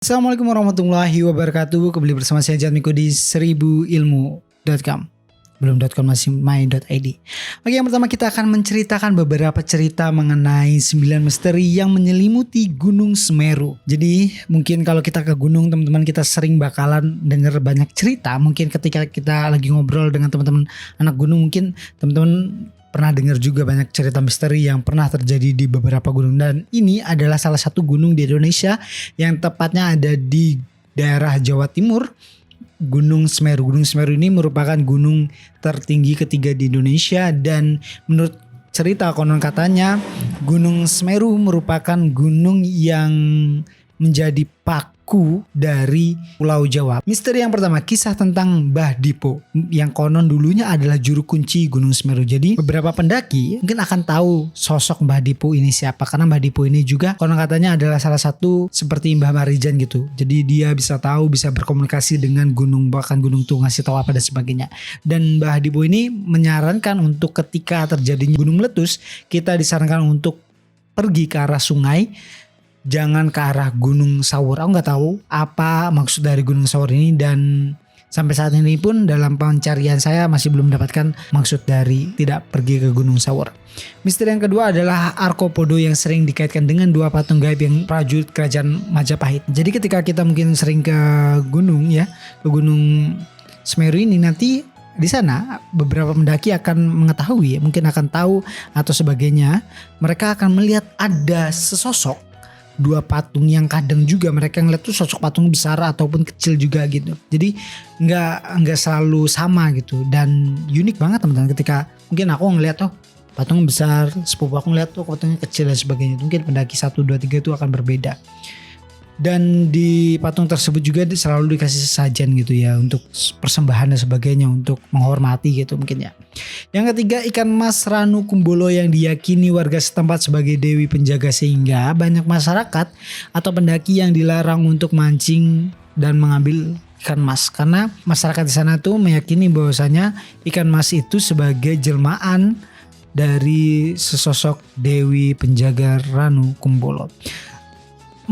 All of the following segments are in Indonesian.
Assalamualaikum warahmatullahi wabarakatuh. Kembali bersama saya Jatmiko di 1000ilmu.com. Belum .com, masih my.id. Oke, yang pertama kita akan menceritakan beberapa cerita mengenai 9 misteri yang menyelimuti Gunung Semeru. Jadi mungkin kalau kita ke gunung, teman-teman kita sering bakalan denger banyak cerita. Mungkin ketika kita lagi ngobrol dengan teman-teman anak gunung, mungkin teman-teman pernah dengar juga banyak cerita misteri yang pernah terjadi di beberapa gunung. Dan ini adalah salah satu gunung di Indonesia yang tepatnya ada di daerah Jawa Timur, Gunung Semeru. Gunung Semeru ini merupakan gunung tertinggi ketiga di Indonesia, dan menurut cerita konon katanya Gunung Semeru merupakan gunung yang menjadi paku dari Pulau Jawa. Misteri yang pertama, kisah tentang Mbah Dipo yang konon dulunya adalah juru kunci Gunung Semeru. Jadi beberapa pendaki mungkin akan tahu sosok Mbah Dipo ini siapa, karena Mbah Dipo ini juga konon katanya adalah salah satu seperti Mbah Marijan gitu. Jadi dia bisa tahu, bisa berkomunikasi dengan gunung, bahkan gunung tuh ngasih tahu apa dan sebagainya. Dan Mbah Dipo ini menyarankan untuk ketika terjadinya gunung meletus, kita disarankan untuk pergi ke arah sungai, jangan ke arah Gunung Sawur. Aku nggak tahu apa maksud dari Gunung Sawur ini, dan sampai saat ini pun dalam pencarian saya masih belum mendapatkan maksud dari tidak pergi ke Gunung Sawur. Misteri yang kedua adalah Arkopodo yang sering dikaitkan dengan dua patung gaib yang prajurit kerajaan Majapahit. Jadi ketika kita mungkin sering ke gunung ya, ke Gunung Semeru ini, nanti di sana beberapa pendaki akan mengetahui, mungkin akan tahu atau sebagainya. Mereka akan melihat ada sesosok dua patung yang kadang juga mereka ngeliat tuh sosok patung besar ataupun kecil juga gitu. Jadi nggak selalu sama gitu, dan unik banget teman-teman. Ketika mungkin aku ngeliat patung besar, sepupu aku ngeliat tuh patungnya kecil dan sebagainya. Mungkin pendaki 1, 2, 3 itu akan berbeda. Dan di patung tersebut juga selalu dikasih sesajen gitu ya, untuk persembahan dan sebagainya, untuk menghormati gitu mungkin ya. Yang ketiga, ikan mas Ranu Kumbolo yang diyakini warga setempat sebagai dewi penjaga, sehingga banyak masyarakat atau pendaki yang dilarang untuk mancing dan mengambil ikan mas, karena masyarakat di sana tuh meyakini bahwasanya ikan mas itu sebagai jelmaan dari sesosok dewi penjaga Ranu Kumbolo.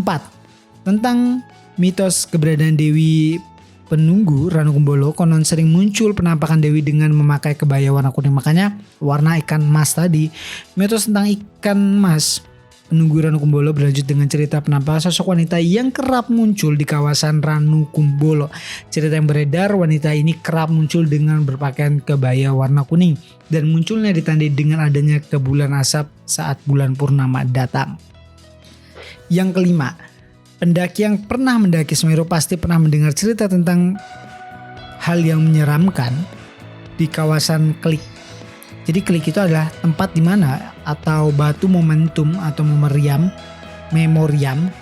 4. Tentang mitos keberadaan Dewi Penunggu Ranu Kumbolo, konon sering muncul penampakan Dewi dengan memakai kebaya warna kuning, makanya warna ikan mas tadi. Mitos tentang ikan mas Penunggu Ranu Kumbolo berlanjut dengan cerita penampakan sosok wanita yang kerap muncul di kawasan Ranu Kumbolo. Cerita yang beredar, wanita ini kerap muncul dengan berpakaian kebaya warna kuning, dan munculnya ditandai dengan adanya kebulan asap saat bulan purnama datang. Yang kelima, pendaki yang pernah mendaki Semeru pasti pernah mendengar cerita tentang hal yang menyeramkan di kawasan Klik. Jadi Klik itu adalah tempat di mana atau batu momentum atau memoriam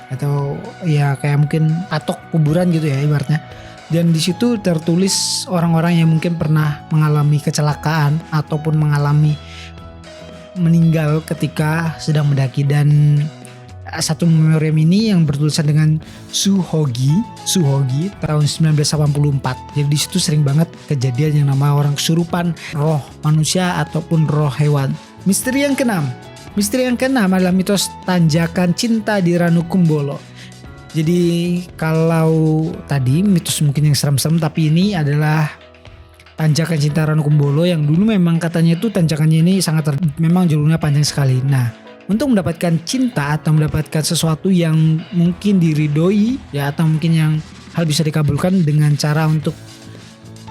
atau ya kayak mungkin patok kuburan gitu ya ibaratnya. Dan di situ tertulis orang-orang yang mungkin pernah mengalami kecelakaan ataupun mengalami meninggal ketika sedang mendaki. Dan satu memoriam ini yang bertulisan dengan Suhogi tahun 1984. Jadi di situ sering banget kejadian yang nama orang kesurupan, roh manusia ataupun roh hewan. Misteri yang keenam adalah mitos tanjakan cinta di Ranu Kumbolo. Jadi kalau tadi mitos mungkin yang serem-serem, tapi ini adalah tanjakan cinta Ranu Kumbolo yang dulu memang katanya itu tanjakannya ini memang jalurnya panjang sekali. Nah, untuk mendapatkan cinta atau mendapatkan sesuatu yang mungkin diridoi ya, atau mungkin yang hal bisa dikabulkan dengan cara untuk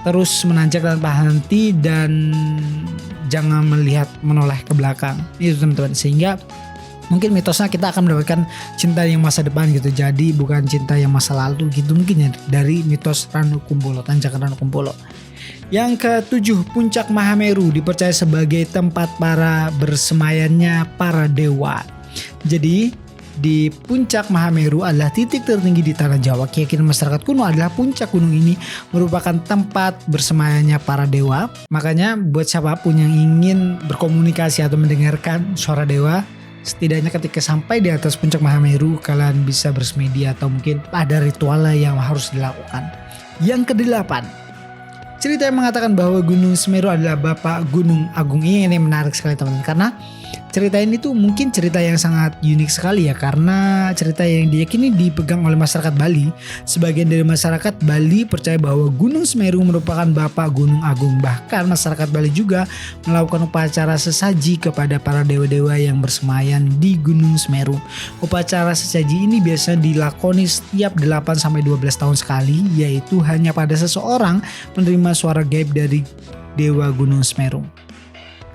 terus menanjak tanpa henti dan jangan menoleh ke belakang. Itu teman-teman, sehingga mungkin mitosnya kita akan mendapatkan cinta yang masa depan gitu. Jadi bukan cinta yang masa lalu gitu mungkin ya, dari mitos Ranu Kumbolo, tanjakan Ranu Kumbolo. Yang ketujuh, puncak Mahameru dipercaya sebagai tempat para bersemayannya para dewa. Jadi di puncak Mahameru adalah titik tertinggi di tanah Jawa. Keyakinan masyarakat kuno adalah puncak gunung ini merupakan tempat bersemayanya para dewa. Makanya buat siapapun yang ingin berkomunikasi atau mendengarkan suara dewa, setidaknya ketika sampai di atas puncak Mahameru kalian bisa bersemedi atau mungkin ada ritual yang harus dilakukan. Yang kedelapan, cerita yang mengatakan bahwa Gunung Semeru adalah Bapak Gunung Agung. Ini menarik sekali teman-teman, karena cerita ini tuh mungkin cerita yang sangat unik sekali ya, karena cerita yang diyakini dipegang oleh masyarakat Bali. Sebagian dari masyarakat Bali percaya bahwa Gunung Semeru merupakan bapak Gunung Agung. Bahkan masyarakat Bali juga melakukan upacara sesaji kepada para dewa-dewa yang bersemayam di Gunung Semeru. Upacara sesaji ini biasa dilakoni setiap 8-12 tahun sekali, yaitu hanya pada seseorang menerima suara gaib dari dewa Gunung Semeru.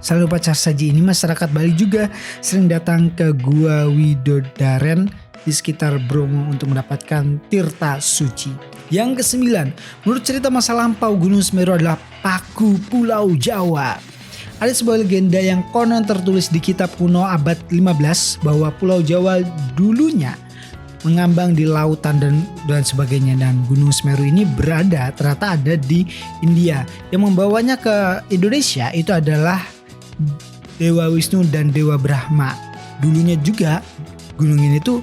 Selain upacara sesaji ini, masyarakat Bali juga sering datang ke Gua Widodaren di sekitar Bromo untuk mendapatkan tirta suci. Yang kesembilan, menurut cerita masa lampau, Gunung Semeru adalah paku Pulau Jawa. Ada sebuah legenda yang konon tertulis di kitab kuno abad 15 bahwa Pulau Jawa dulunya mengambang di lautan dan sebagainya, dan Gunung Semeru ini ternyata ada di India. Yang membawanya ke Indonesia itu adalah Dewa Wisnu dan Dewa Brahma. Dulunya juga gunung ini tuh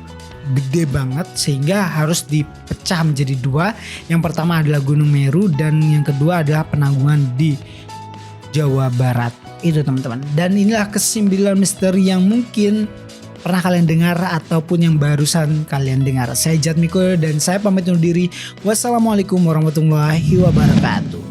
gede banget sehingga harus dipecah menjadi dua. Yang pertama adalah Gunung Meru dan yang kedua adalah Penanggungan di Jawa Barat. Itu teman-teman. Dan inilah ke-9 misteri yang mungkin pernah kalian dengar ataupun yang barusan kalian dengar. Saya Jatmiko dan saya pamit undur diri. Wassalamualaikum warahmatullahi wabarakatuh.